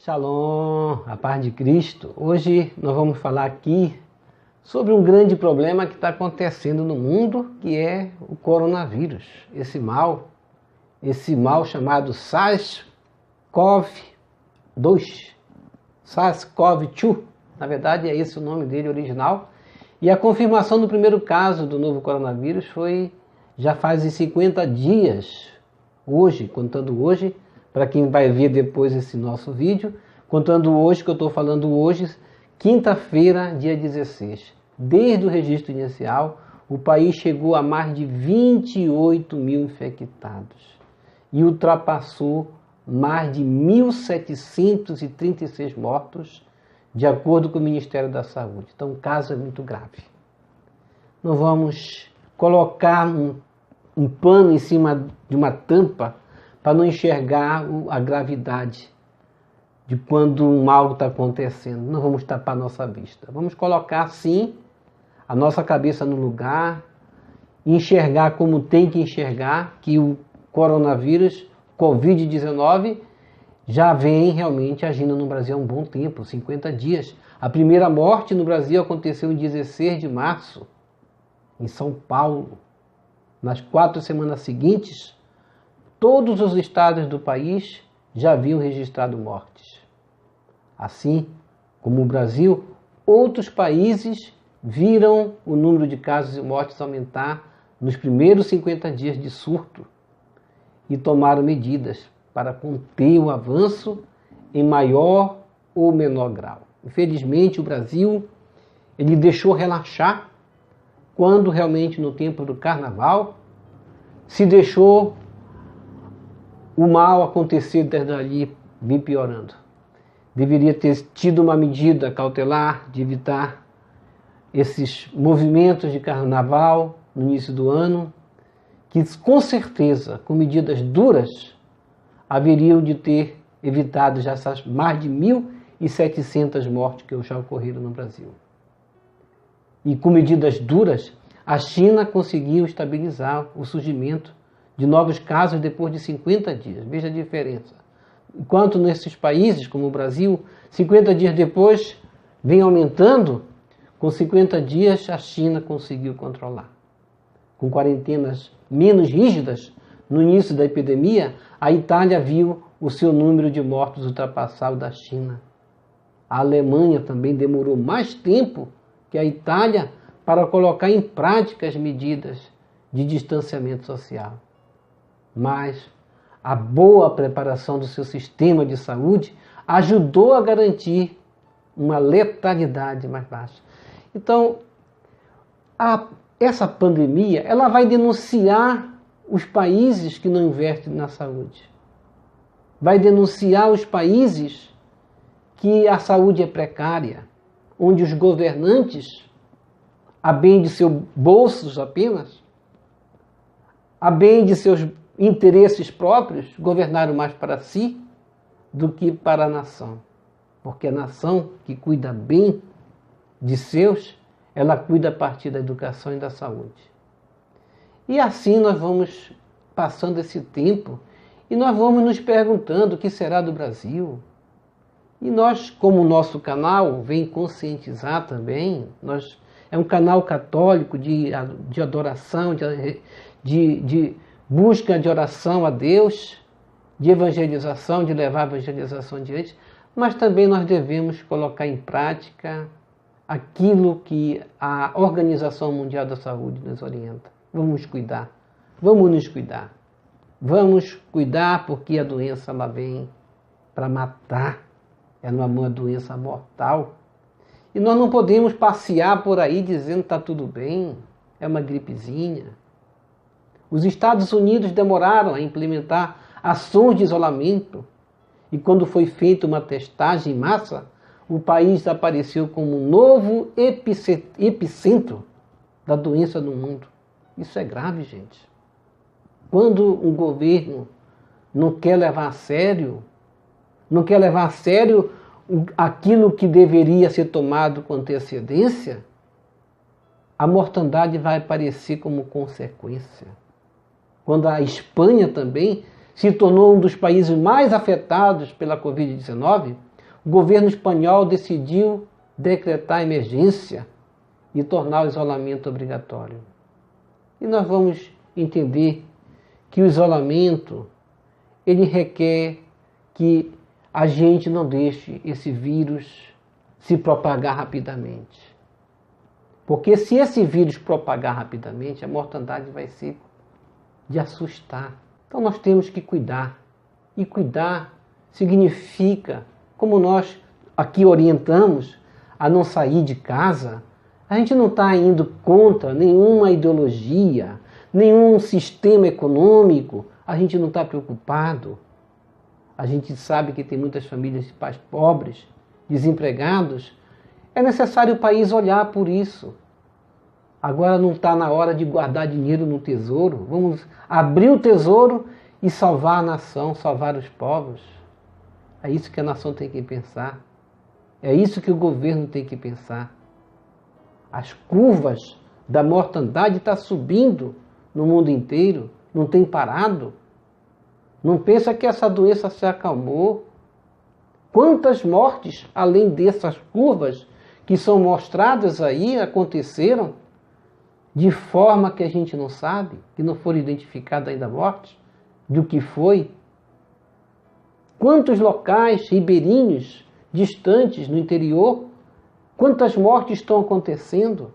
Shalom, a paz de Cristo. Hoje nós vamos falar aqui sobre um grande problema que está acontecendo no mundo, que é o coronavírus. Esse mal chamado SARS-CoV-2, SARS-CoV-2, na verdade é esse o nome dele original. E a confirmação do primeiro caso do novo coronavírus foi já faz 50 dias, hoje, contando hoje, para quem vai ver depois esse nosso vídeo, contando hoje, que eu estou falando hoje, quinta-feira, dia 16. Desde o registro inicial, o país chegou a mais de 28 mil infectados e ultrapassou mais de 1.736 mortos, de acordo com o Ministério da Saúde. Então o caso é muito grave. Não vamos colocar um pano em cima de uma tampa para não enxergar a gravidade de quando um mal está acontecendo. Não vamos tapar nossa vista. Vamos colocar, sim, a nossa cabeça no lugar, enxergar como tem que enxergar, que o coronavírus, Covid-19, já vem realmente agindo no Brasil há um bom tempo, 50 dias. A primeira morte no Brasil aconteceu em 16 de março, em São Paulo. Nas 4 semanas seguintes, todos os estados do país já haviam registrado mortes. Assim como o Brasil, outros países viram o número de casos e mortes aumentar nos primeiros 50 dias de surto e tomaram medidas para conter o avanço em maior ou menor grau. Infelizmente, o Brasil ele deixou relaxar quando realmente no tempo do carnaval se deixou o mal acontecer desde ali, vem piorando. Deveria ter tido uma medida cautelar de evitar esses movimentos de carnaval no início do ano, que com certeza, com medidas duras, haveriam de ter evitado já essas mais de 1.700 mortes que já ocorreram no Brasil. E com medidas duras, a China conseguiu estabilizar o surgimento de novos casos depois de 50 dias. Veja a diferença. Enquanto nesses países, como o Brasil, 50 dias depois vem aumentando, com 50 dias a China conseguiu controlar. Com quarentenas menos rígidas, no início da epidemia, a Itália viu o seu número de mortos ultrapassar o da China. A Alemanha também demorou mais tempo que a Itália para colocar em prática as medidas de distanciamento social. Mas a boa preparação do seu sistema de saúde ajudou a garantir uma letalidade mais baixa. Então, essa pandemia ela vai denunciar os países que não investem na saúde. Vai denunciar os países que a saúde é precária, onde os governantes, a bem de seus bolsos apenas, a bem de seus interesses próprios, governaram mais para si do que para a nação. Porque a nação que cuida bem de seus, ela cuida a partir da educação e da saúde. E assim nós vamos passando esse tempo e nós vamos nos perguntando o que será do Brasil. E nós, como o nosso canal vem conscientizar também, é um canal católico de adoração, de busca de oração a Deus, de evangelização, de levar a evangelização adiante, mas também nós devemos colocar em prática aquilo que a Organização Mundial da Saúde nos orienta. Vamos cuidar, vamos nos cuidar. Vamos cuidar porque a doença ela vem para matar, é uma doença mortal. E nós não podemos passear por aí dizendo que está tudo bem, é uma gripezinha. Os Estados Unidos demoraram a implementar ações de isolamento e quando foi feita uma testagem em massa, o país apareceu como um novo epicentro da doença no mundo. Isso é grave, gente. Quando um governo não quer levar a sério, aquilo que deveria ser tomado com antecedência, a mortandade vai aparecer como consequência. Quando a Espanha também se tornou um dos países mais afetados pela Covid-19, o governo espanhol decidiu decretar emergência e tornar o isolamento obrigatório. E nós vamos entender que o isolamento, ele requer que a gente não deixe esse vírus se propagar rapidamente. Porque se esse vírus propagar rapidamente, a mortandade vai ser de assustar. Então nós temos que cuidar. E cuidar significa, como nós aqui orientamos, a não sair de casa. A gente não está indo contra nenhuma ideologia, nenhum sistema econômico. A gente não está preocupado. A gente sabe que tem muitas famílias de pais pobres, desempregados. É necessário o país olhar por isso. Agora não está na hora de guardar dinheiro no tesouro. Vamos abrir o tesouro e salvar a nação, salvar os povos. É isso que a nação tem que pensar. É isso que o governo tem que pensar. As curvas da mortandade estão subindo no mundo inteiro, não tem parado. Não pensa que essa doença se acalmou. Quantas mortes, além dessas curvas que são mostradas aí, aconteceram de forma que a gente não sabe, que não foram identificadas ainda mortes, do que foi? Quantos locais ribeirinhos, distantes, no interior, quantas mortes estão acontecendo?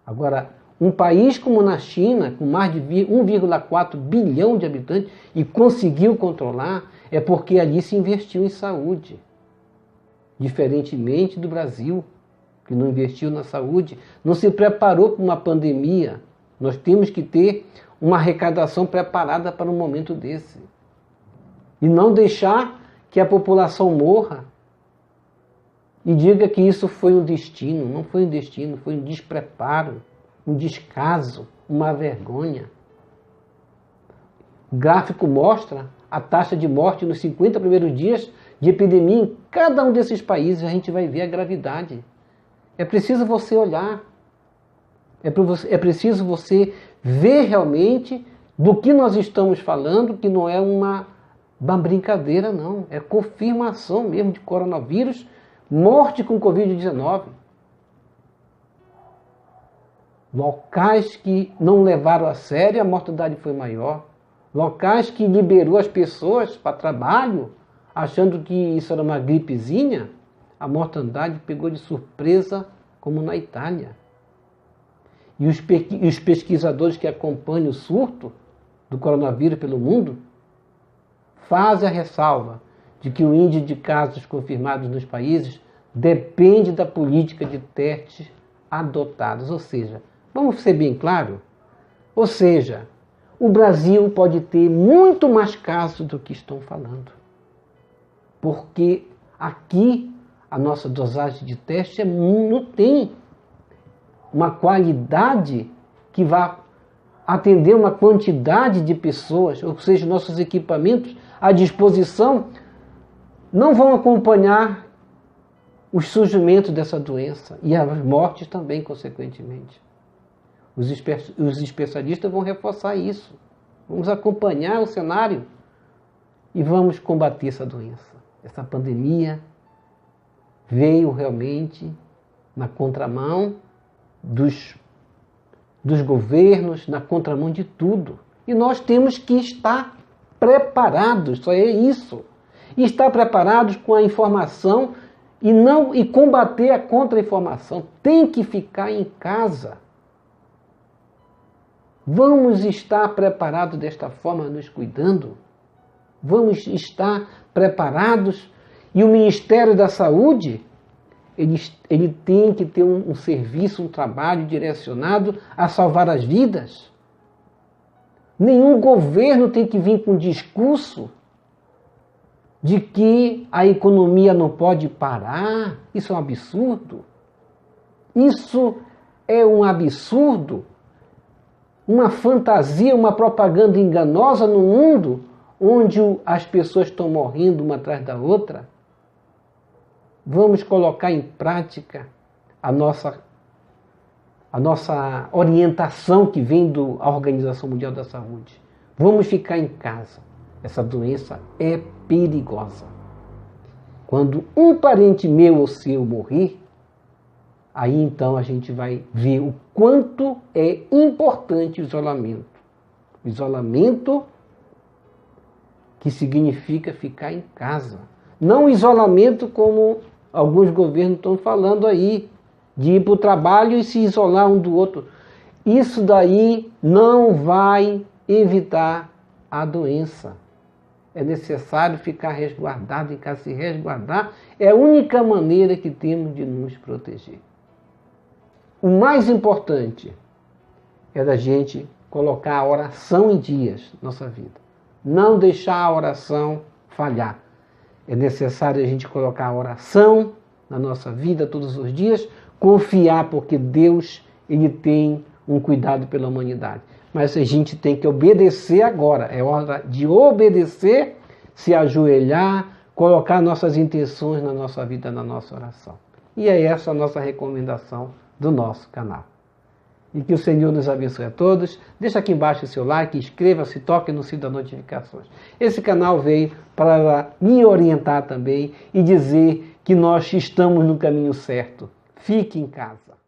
Agora, um país como na China, com mais de 1,4 bilhão de habitantes, e conseguiu controlar, é porque ali se investiu em saúde. Diferentemente do Brasil, que não investiu na saúde, não se preparou para uma pandemia. Nós temos que ter uma arrecadação preparada para um momento desse. E não deixar que a população morra e diga que isso foi um destino. Não foi um destino, foi um despreparo, um descaso, uma vergonha. O gráfico mostra a taxa de morte nos 50 primeiros dias de epidemia em cada um desses países. A gente vai ver a gravidade. É preciso você olhar. É preciso você ver realmente do que nós estamos falando, que não é uma brincadeira, não. É confirmação mesmo de coronavírus, morte com Covid-19. Locais que não levaram a sério, a mortandade foi maior. Locais que liberou as pessoas para trabalho, achando que isso era uma gripezinha, a mortandade pegou de surpresa, como na Itália. E os pesquisadores que acompanham o surto do coronavírus pelo mundo fazem a ressalva de que o índice de casos confirmados nos países depende da política de testes adotados. Ou seja, vamos ser bem claro? Ou seja, o Brasil pode ter muito mais casos do que estão falando. Porque aqui a nossa dosagem de teste não tem uma qualidade que vá atender uma quantidade de pessoas, ou seja, nossos equipamentos à disposição não vão acompanhar o surgimento dessa doença e as mortes também, consequentemente. Os especialistas vão reforçar isso. Vamos acompanhar o cenário e vamos combater essa doença. Essa pandemia veio realmente na contramão dos governos, na contramão de tudo. E nós temos que estar preparados, só é isso. E estar preparados com a informação e combater a contra-informação. Tem que ficar em casa. Vamos estar preparados desta forma, nos cuidando. Vamos estar preparados. E o Ministério da Saúde, ele tem que ter um serviço, um trabalho direcionado a salvar as vidas. Nenhum governo tem que vir com um discurso de que a economia não pode parar. Isso é um absurdo. Isso é um absurdo. Uma fantasia, uma propaganda enganosa no mundo onde as pessoas estão morrendo uma atrás da outra. Vamos colocar em prática a nossa orientação que vem da Organização Mundial da Saúde. Vamos ficar em casa. Essa doença é perigosa. Quando um parente meu ou seu morrer, aí então a gente vai ver o quanto é importante o isolamento. O isolamento que significa ficar em casa. Não o isolamento como alguns governos estão falando aí, de ir para o trabalho e se isolar um do outro. Isso daí não vai evitar a doença. É necessário ficar resguardado em casa. Se resguardar é a única maneira que temos de nos proteger. O mais importante é da gente colocar a oração em dias na nossa vida. Não deixar a oração falhar. É necessário a gente colocar a oração na nossa vida todos os dias, confiar porque Deus ele tem um cuidado pela humanidade. Mas a gente tem que obedecer agora. É hora de obedecer, se ajoelhar, colocar nossas intenções na nossa vida, na nossa oração. E é essa a nossa recomendação do nosso canal. E que o Senhor nos abençoe a todos. Deixa aqui embaixo o seu like, inscreva-se, toque no sino das notificações. Esse canal veio para me orientar também e dizer que nós estamos no caminho certo. Fique em casa.